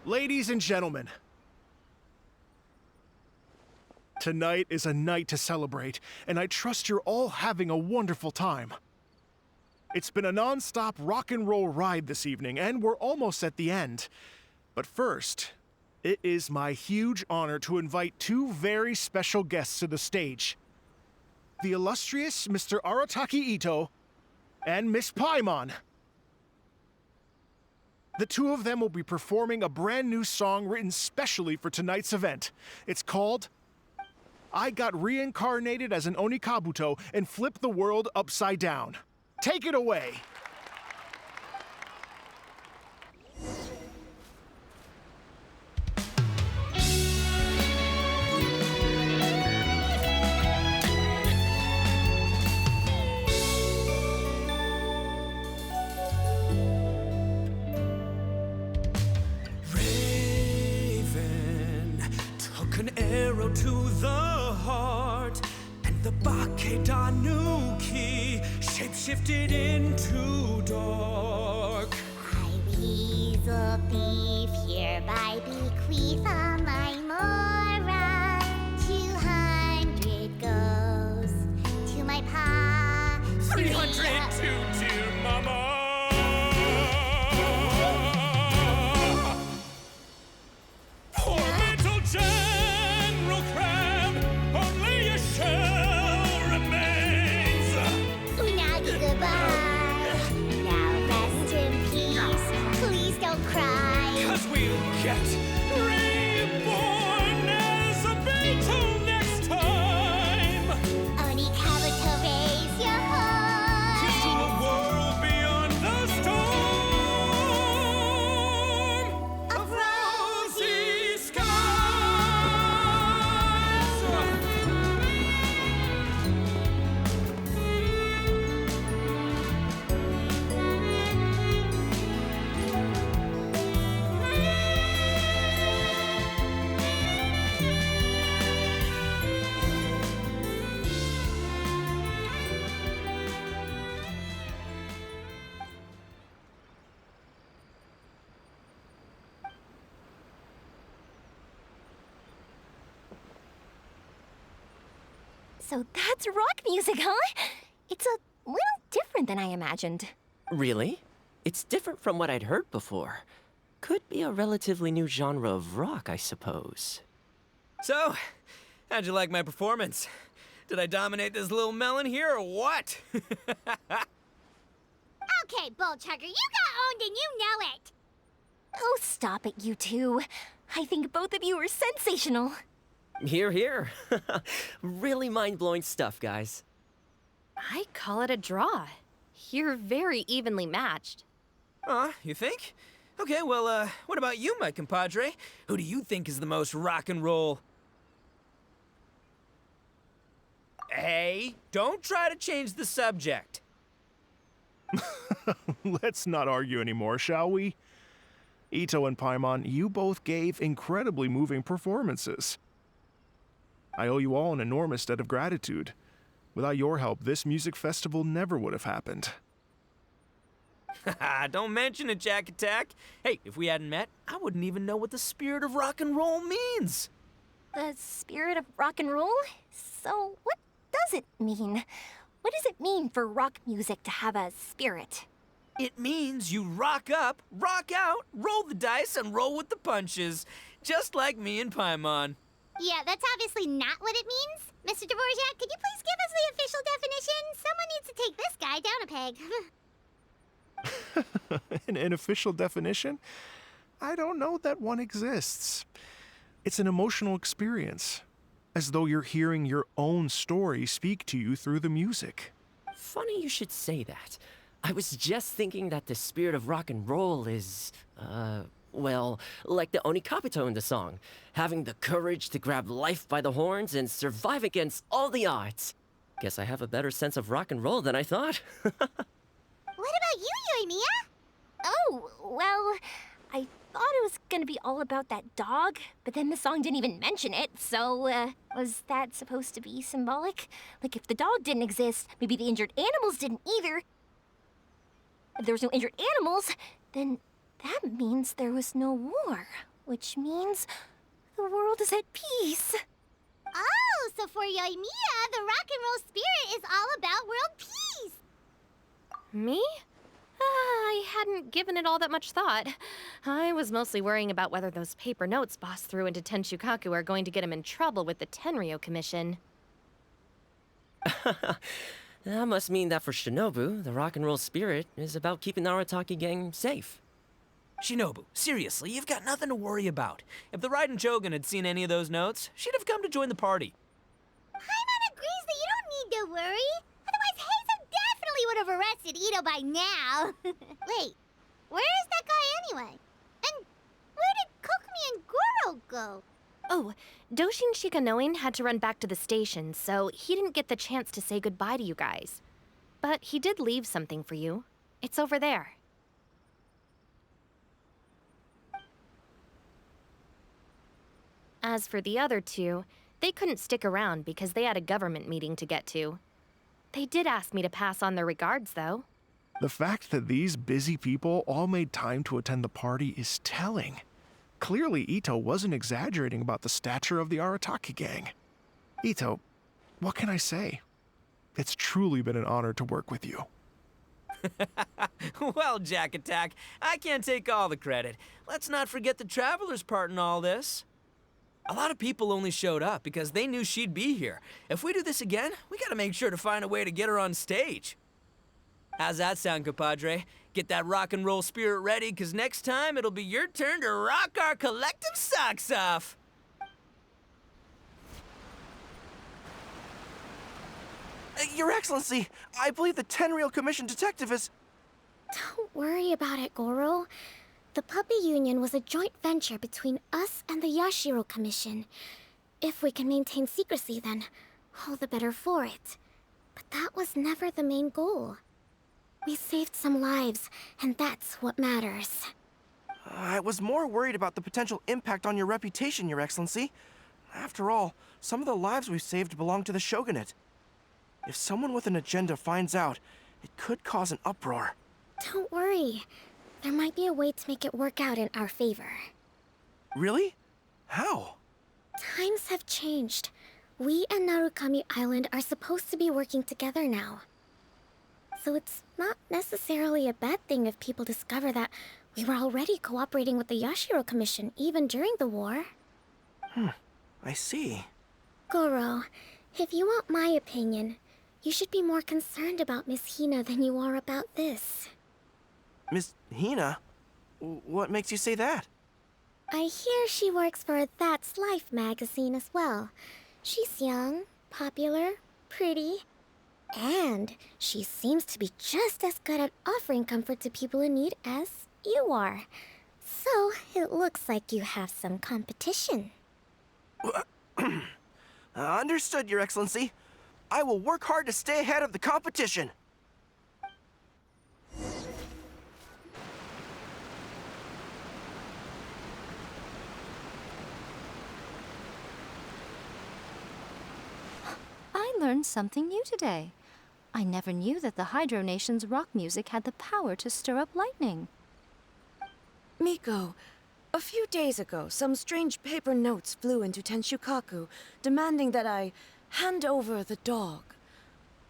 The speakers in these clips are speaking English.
Ladies and gentlemen, tonight is a night to celebrate, and I trust you're all having a wonderful time. It's been a non-stop rock and roll ride this evening, and we're almost at the end. But first, it is my huge honor to invite two very special guests to the stage. The illustrious Mr. Arataki Ito and Miss Paimon. The two of them will be performing a brand new song written specially for tonight's event. It's called I Got Reincarnated as an Onikabuto and Flipped the World Upside Down. Take it away! Arrow to the heart, and the Bakedanuki shapeshifted into dark. I weasel thief hereby bequeath all my mora. 200 goes to my pa. 300 to mama. Poor little General Crab, only a shell remains. Unagi goodbye. Now rest in peace. Please don't cry. 'Cause we'll get reborn as a beetle next time. Onikabuto, raise your heart. Here's to a world beyond the storm of rosy skies. So that's rock music, huh? It's a little different than I imagined. Really? It's different from what I'd heard before. Could be a relatively new genre of rock, I suppose. So, how'd you like my performance? Did I dominate this little melon here or what? Okay, Bull Chugger, you got owned and you know it. Oh, stop it, you two. I think both of you are sensational. Here, here. Really mind-blowing stuff, guys. I call it a draw. You're very evenly matched. You think? Okay, well, what about you, my compadre? Who do you think is the most rock and roll? Hey, don't try to change the subject. Let's not argue anymore, shall we? Ito and Paimon, you both gave incredibly moving performances. I owe you all an enormous debt of gratitude. Without your help, this music festival never would have happened. Don't mention it, Jack Attack. Hey, if we hadn't met, I wouldn't even know what the spirit of rock and roll means. The spirit of rock and roll? So what does it mean? What does it mean for rock music to have a spirit? It means you rock up, rock out, roll the dice, and roll with the punches. Just like me and Paimon. Yeah, that's obviously not what it means. Mr. Dvorak, could you please give us the official definition? Someone needs to take this guy down a peg. An official definition? I don't know that one exists. It's an emotional experience, as though you're hearing your own story speak to you through the music. Funny you should say that. I was just thinking that the spirit of rock and roll is, well, like the Onikabuto in the song. Having the courage to grab life by the horns and survive against all the odds. Guess I have a better sense of rock and roll than I thought. What about you, Yoimiya? Oh, well, I thought it was gonna be all about that dog, but then the song didn't even mention it, so, was that supposed to be symbolic? Like, if the dog didn't exist, maybe the injured animals didn't either. If there was no injured animals, then that means there was no war. which means the world is at peace. Oh, so for Yoimiya, the rock and roll spirit is all about world peace. Me? I hadn't given it all that much thought. I was mostly worrying about whether those paper notes Boss threw into Tenshukaku are going to get him in trouble with the Tenryo Commission. That must mean that for Shinobu, the rock and roll spirit is about keeping the Arataki gang safe. Shinobu, seriously, you've got nothing to worry about. If the Raiden Shogun had seen any of those notes, she'd have come to join the party. Paimon agrees that you don't need to worry. Otherwise, Heizo definitely would have arrested Ito by now. Wait, where is that guy anyway? And where did Kokumi and Goro go? Oh, Doshin Shikanoin had to run back to the station, so he didn't get the chance to say goodbye to you guys. But he did leave something for you. It's over there. As for the other two, they couldn't stick around because they had a government meeting to get to. They did ask me to pass on their regards, though. The fact that these busy people all made time to attend the party is telling. Clearly, Ito wasn't exaggerating about the stature of the Arataki gang. Ito, what can I say? It's truly been an honor to work with you. Well, Jack Attack, I can't take all the credit. Let's not forget the Traveler's part in all this. A lot of people only showed up because they knew she'd be here. If we do this again, we gotta make sure to find a way to get her on stage. How's that sound, compadre? Get that rock and roll spirit ready, because next time it'll be your turn to rock our collective socks off. Your Excellency, I believe the Tenryo Commission detective is... Don't worry about it, Goro. The Puppy Union was a joint venture between us and the Yashiro Commission. If we can maintain secrecy, then all the better for it. But that was never the main goal. We saved some lives, and that's what matters. I was more worried about the potential impact on your reputation, Your Excellency. After all, some of the lives we've saved belong to the Shogunate. If someone with an agenda finds out, it could cause an uproar. Don't worry. There might be a way to make it work out in our favor. Really? How? Times have changed. We and Narukami Island are supposed to be working together now. So it's not necessarily a bad thing if people discover that we were already cooperating with the Yashiro Commission even during the war. I see. Goro, if you want my opinion, you should be more concerned about Miss Hina than you are about this. Miss Hina? What makes you say that? I hear she works for That's Life magazine as well. She's young, popular, pretty, and she seems to be just as good at offering comfort to people in need as you are. So, it looks like you have some competition. Understood, Your Excellency. I will work hard to stay ahead of the competition. I learned something new today. I never knew that the Hydro Nation's rock music had the power to stir up lightning. Miko, a few days ago, some strange paper notes flew into Tenshukaku, demanding that I hand over the dog.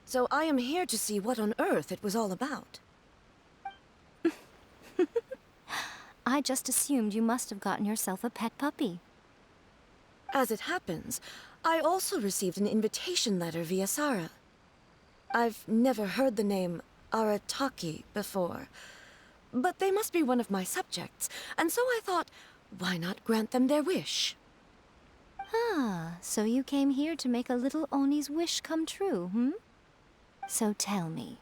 So I am here to see what on earth it was all about. I just assumed you must have gotten yourself a pet puppy. As it happens, I also received an invitation letter via Sara. I've never heard the name Arataki before, but they must be one of my subjects, and so I thought, why not grant them their wish? Ah, so you came here to make a little Oni's wish come true, hmm? So tell me,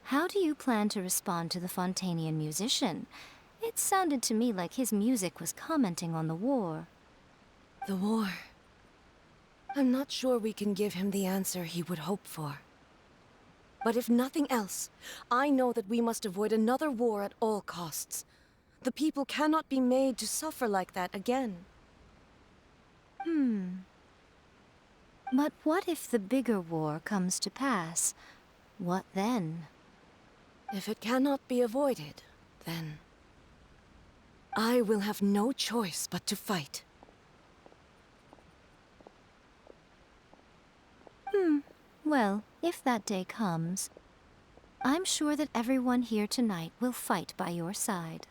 how do you plan to respond to the Fontanian musician? It sounded to me like his music was commenting on the war. The war. I'm not sure we can give him the answer he would hope for. But if nothing else, I know that we must avoid another war at all costs. The people cannot be made to suffer like that again. But what if the bigger war comes to pass? What then? If it cannot be avoided, then... I will have no choice but to fight. Well, if that day comes, I'm sure that everyone here tonight will fight by your side.